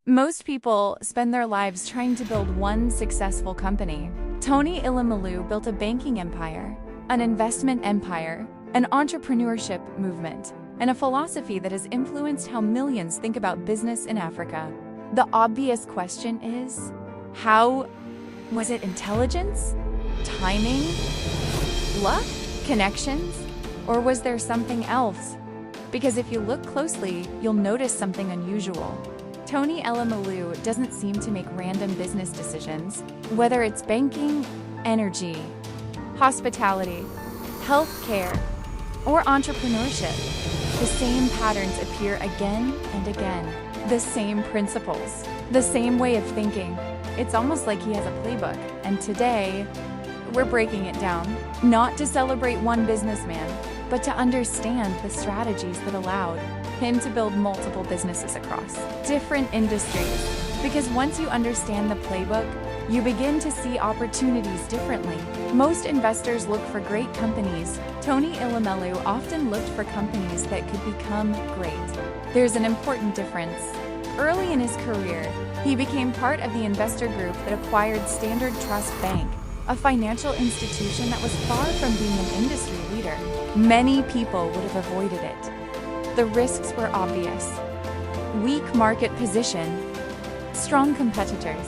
Most people spend their lives trying to build one successful company. Tony Elumelu built a banking empire, an investment empire, an entrepreneurship movement, and a philosophy that has influenced how millions think about business in Africa. The obvious question is, how? Was it intelligence? Timing? Luck? Connections? Or was there something else? Because if you look closely, you'll notice something unusual. Tony Elumelu doesn't seem to make random business decisions. Whether it's banking, energy, hospitality, healthcare, or entrepreneurship, the same patterns appear again and again. The same principles, the same way of thinking. It's almost like he has a playbook, and today, we're breaking it down, not to celebrate one businessman, but to understand the strategies that allowed him to build multiple businesses across different industries. Because once you understand the playbook, you begin to see opportunities differently. Most investors look for great companies. Tony Elumelu often looked for companies that could become great. There's an important difference. Early in his career, he became part of the investor group that acquired Standard Trust Bank, a financial institution that was far from being an industry leader. Many people would have avoided it. The risks were obvious. Weak market position, strong competitors,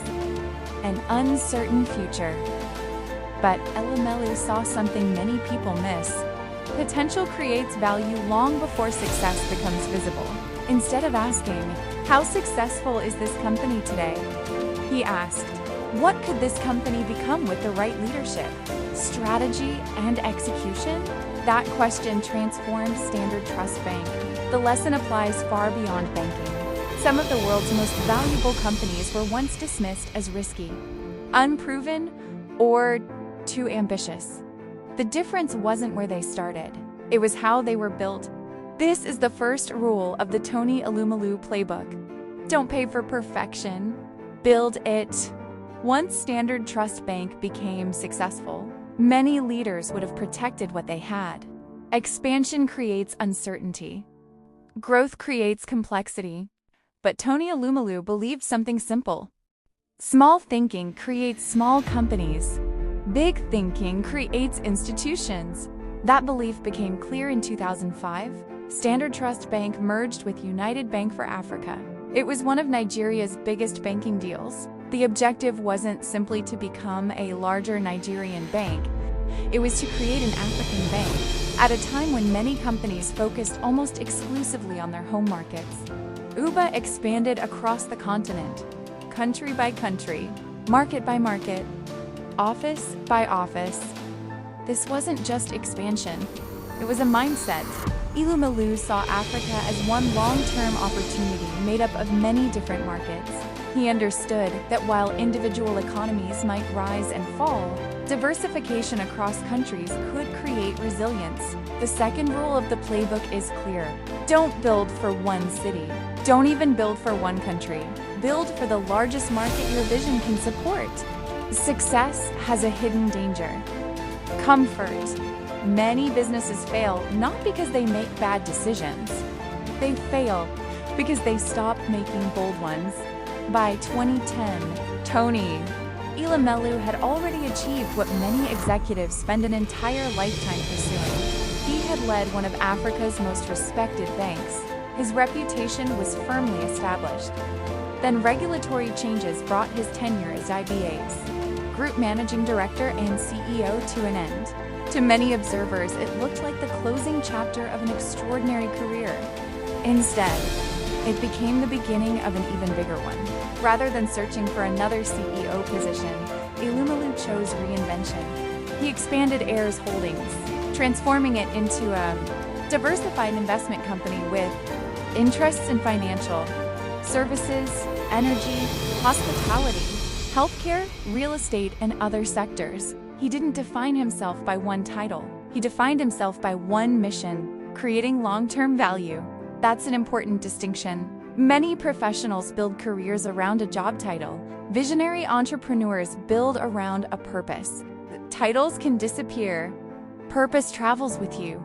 an uncertain future. But Elumelu saw something many people miss. Potential creates value long before success becomes visible. Instead of asking, how successful is this company today? He asked, what could this company become with the right leadership, strategy, and execution? That question transformed Standard Trust Bank. The lesson applies far beyond banking. Some of the world's most valuable companies were once dismissed as risky, unproven, or too ambitious. The difference wasn't where they started. It was how they were built. This is the first rule of the Tony Elumelu playbook. Don't pay for perfection. Build it. Once Standard Trust Bank became successful, many leaders would have protected what they had. Expansion creates uncertainty. Growth creates complexity. But Tony Elumelu believed something simple. Small thinking creates small companies. Big thinking creates institutions. That belief became clear in 2005. Standard Trust Bank merged with United Bank for Africa. It was one of Nigeria's biggest banking deals. The objective wasn't simply to become a larger Nigerian bank. It was to create an African bank, at a time when many companies focused almost exclusively on their home markets. UBA expanded across the continent, country by country, market by market, office by office. This wasn't just expansion, it was a mindset. Elumelu saw Africa as one long-term opportunity made up of many different markets. He understood that while individual economies might rise and fall, diversification across countries could create resilience. The second rule of the playbook is clear. Don't build for one city. Don't even build for one country. Build for the largest market your vision can support. Success has a hidden danger. Comfort. Many businesses fail not because they make bad decisions. They fail because they stop making bold ones. By 2010, Tony Elumelu had already achieved what many executives spend an entire lifetime pursuing. He had led one of Africa's most respected banks. His reputation was firmly established. Then regulatory changes brought his tenure as IBA's Group Managing Director and CEO to an end. To many observers, it looked like the closing chapter of an extraordinary career. Instead, it became the beginning of an even bigger one. Rather than searching for another CEO position, Elumelu chose reinvention. He expanded Heirs Holdings, transforming it into a diversified investment company with interests in financial, services, energy, hospitality, healthcare, real estate, and other sectors. He didn't define himself by one title. He defined himself by one mission: creating long-term value. That's an important distinction. Many professionals build careers around a job title. Visionary entrepreneurs build around a purpose. Titles can disappear. Purpose travels with you.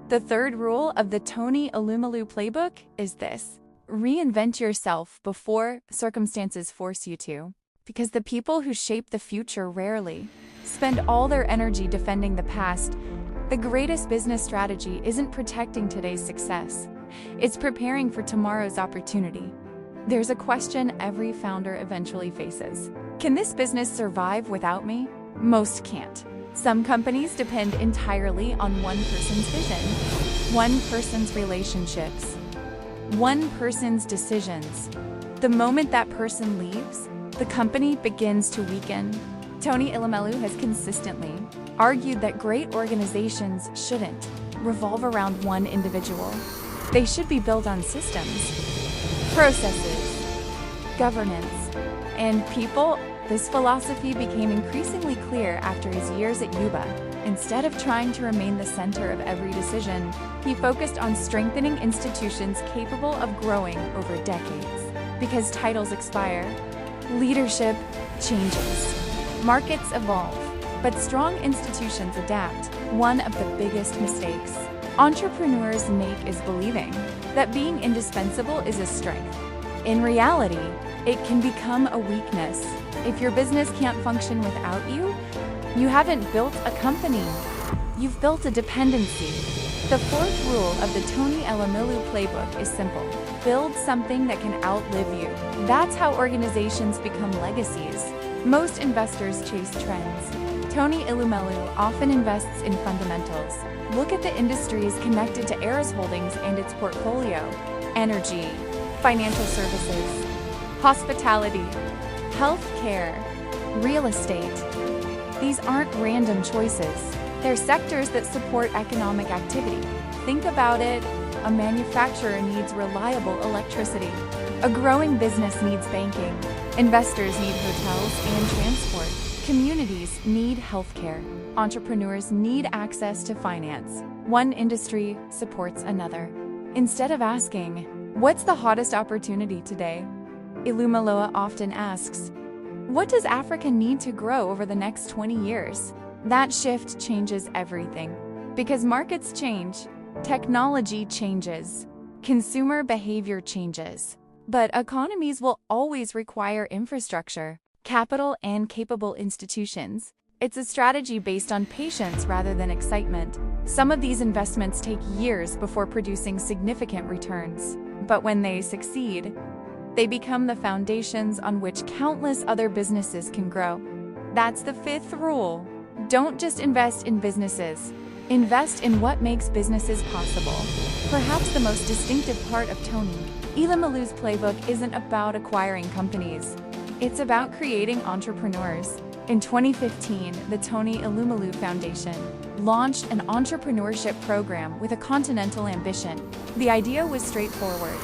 The third rule of the Tony Elumelu playbook is this: reinvent yourself before circumstances force you to. Because the people who shape the future rarely spend all their energy defending the past. The greatest business strategy isn't protecting today's success. It's preparing for tomorrow's opportunity. There's a question every founder eventually faces. Can this business survive without me? Most can't. Some companies depend entirely on one person's vision, one person's relationships, one person's decisions. The moment that person leaves, the company begins to weaken. Tony Elumelu has consistently argued that great organizations shouldn't revolve around one individual. They should be built on systems, processes, governance, and people. This philosophy became increasingly clear after his years at Yuba. Instead of trying to remain the center of every decision, he focused on strengthening institutions capable of growing over decades. Because titles expire, leadership changes, markets evolve, but strong institutions adapt. One of the biggest mistakes entrepreneurs make is believing that being indispensable is a strength. In reality, it can become a weakness. If your business can't function without you, you haven't built a company. You've built a dependency. The fourth rule of the Tony Elumelu Playbook is simple. Build something that can outlive you. That's how organizations become legacies. Most investors chase trends. Tony Elumelu often invests in fundamentals. Look at the industries connected to Heirs Holdings and its portfolio: energy, financial services, hospitality, healthcare, real estate. These aren't random choices. They're sectors that support economic activity. Think about it. A manufacturer needs reliable electricity. A growing business needs banking. Investors need hotels and transport. Communities need healthcare. Entrepreneurs need access to finance. One industry supports another. Instead of asking, "What's the hottest opportunity today?" Elumelu often asks, "What does Africa need to grow over the next 20 years? That shift changes everything. Because markets change, technology changes, consumer behavior changes. But economies will always require infrastructure, capital, and capable institutions. It's a strategy based on patience rather than excitement. Some of these investments take years before producing significant returns. But when they succeed, they become the foundations on which countless other businesses can grow." That's the fifth rule. Don't just invest in businesses. Invest in what makes businesses possible. Perhaps the most distinctive part of Tony Elumelu's playbook isn't about acquiring companies. It's about creating entrepreneurs. In 2015, the Tony Elumelu Foundation launched an entrepreneurship program with a continental ambition. The idea was straightforward.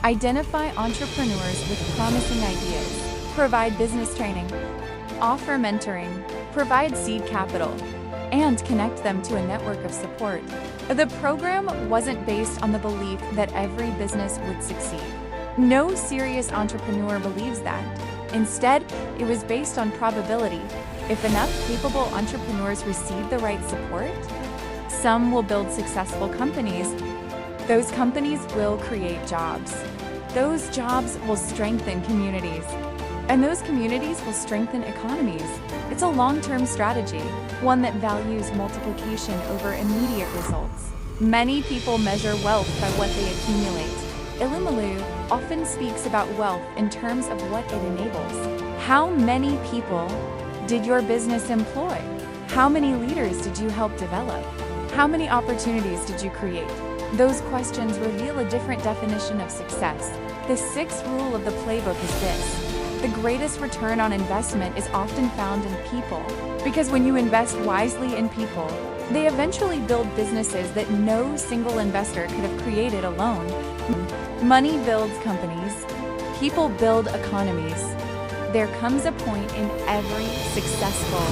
Identify entrepreneurs with promising ideas, provide business training, offer mentoring, provide seed capital, and connect them to a network of support. The program wasn't based on the belief that every business would succeed. No serious entrepreneur believes that. Instead, it was based on probability. If enough capable entrepreneurs receive the right support, some will build successful companies. Those companies will create jobs. Those jobs will strengthen communities. And those communities will strengthen economies. It's a long-term strategy, one that values multiplication over immediate results. Many people measure wealth by what they accumulate. Elumelu often speaks about wealth in terms of what it enables. How many people did your business employ? How many leaders did you help develop? How many opportunities did you create? Those questions reveal a different definition of success. The sixth rule of the playbook is this: the greatest return on investment is often found in people. Because when you invest wisely in people, they eventually build businesses that no single investor could have created alone. Money builds companies. People build economies. There comes a point in every successful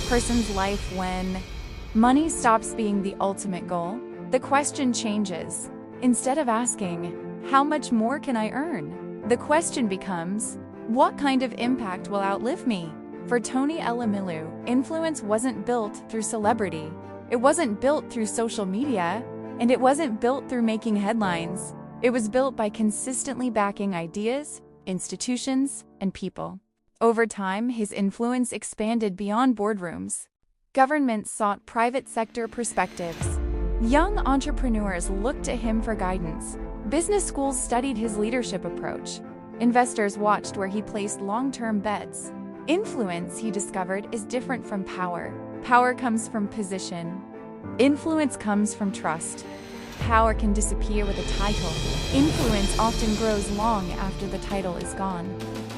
person's life when money stops being the ultimate goal. The question changes. Instead of asking, "How much more can I earn?" the question becomes, "What kind of impact will outlive me?" For Tony Elumelu, influence wasn't built through celebrity. It wasn't built through social media, and it wasn't built through making headlines. It was built by consistently backing ideas, institutions, and people. Over time, his influence expanded beyond boardrooms. Governments sought private sector perspectives. Young entrepreneurs looked to him for guidance. Business schools studied his leadership approach. Investors watched where he placed long-term bets. Influence, he discovered, is different from power. Power comes from position. Influence comes from trust. Power can disappear with a title. Influence often grows long after the title is gone.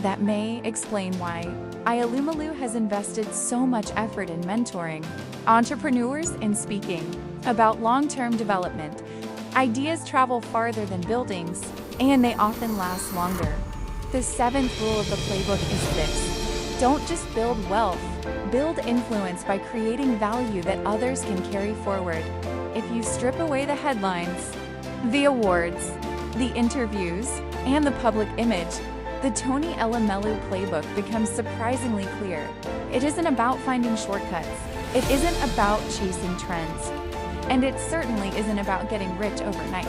That may explain why Elumelu has invested so much effort in mentoring entrepreneurs and speaking about long-term development. Ideas travel farther than buildings, and they often last longer. The seventh rule of the playbook is this: don't just build wealth, build influence by creating value that others can carry forward. If you strip away the headlines, the awards, the interviews, and the public image, the Tony Elumelu playbook becomes surprisingly clear. It isn't about finding shortcuts. It isn't about chasing trends. And it certainly isn't about getting rich overnight.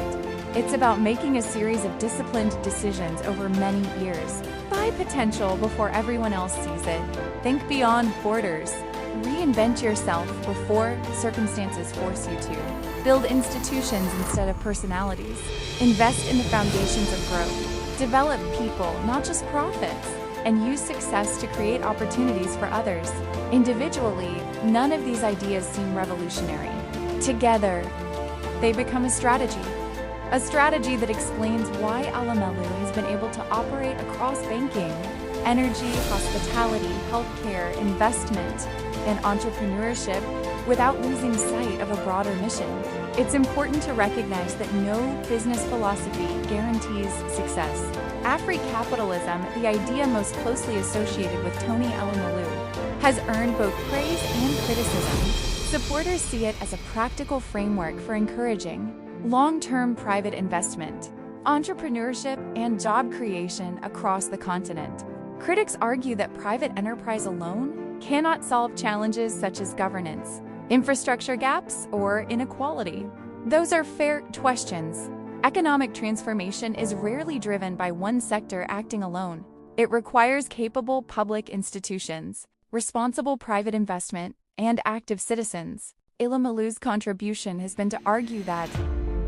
It's about making a series of disciplined decisions over many years. Buy potential before everyone else sees it. Think beyond borders. Reinvent yourself before circumstances force you to. Build institutions instead of personalities. Invest in the foundations of growth. Develop people, not just profits. And use success to create opportunities for others. Individually, none of these ideas seem revolutionary. Together, they become a strategy that explains why Elumelu has been able to operate across banking, energy, hospitality, healthcare, investment, and entrepreneurship without losing sight of a broader mission. It's important to recognize that no business philosophy guarantees success. Afri-capitalism, the idea most closely associated with Tony Elumelu, has earned both praise and criticism. Supporters see it as a practical framework for encouraging long-term private investment, entrepreneurship, and job creation across the continent. Critics argue that private enterprise alone cannot solve challenges such as governance, infrastructure gaps, or inequality. Those are fair questions. Economic transformation is rarely driven by one sector acting alone. It requires capable public institutions, responsible private investment, and active citizens. Elumelu's contribution has been to argue that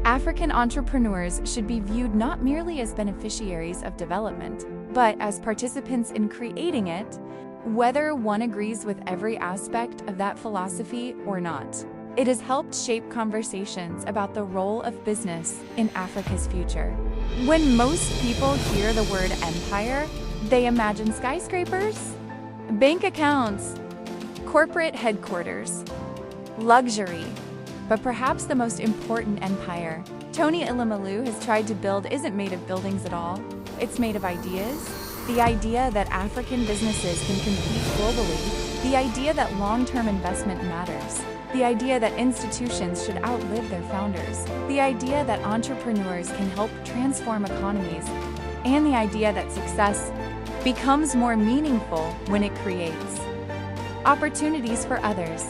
African entrepreneurs should be viewed not merely as beneficiaries of development, but as participants in creating it, whether one agrees with every aspect of that philosophy or not. It has helped shape conversations about the role of business in Africa's future. When most people hear the word empire, they imagine skyscrapers, bank accounts, corporate headquarters, luxury. But perhaps the most important empire Tony Elumelu has tried to build isn't made of buildings at all. It's made of ideas. The idea that African businesses can compete globally. The idea that long-term investment matters. The idea that institutions should outlive their founders. The idea that entrepreneurs can help transform economies. And the idea that success becomes more meaningful when it creates opportunities for others.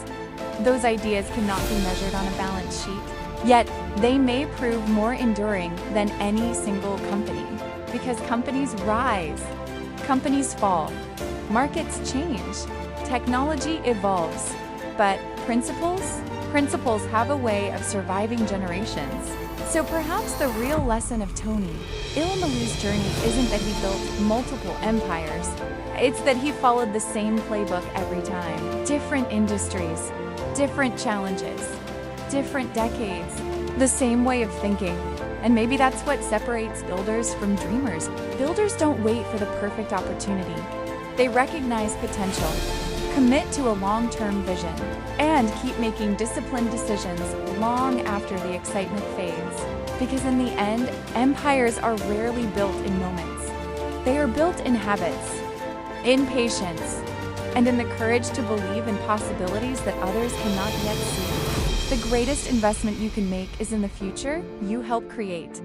Those ideas cannot be measured on a balance sheet, yet they may prove more enduring than any single company. Because companies rise, companies fall, markets change, technology evolves, but principles have a way of surviving generations. So perhaps the real lesson of Tony Elumelu's journey isn't that he built multiple empires, it's that he followed the same playbook every time. Different industries, different challenges, different decades, the same way of thinking. And maybe that's what separates builders from dreamers. Builders don't wait for the perfect opportunity. They recognize potential, commit to a long-term vision, and keep making disciplined decisions long after the excitement fades. Because in the end, empires are rarely built in moments. They are built in habits, in patience, and in the courage to believe in possibilities that others cannot yet see. The greatest investment you can make is in the future you help create.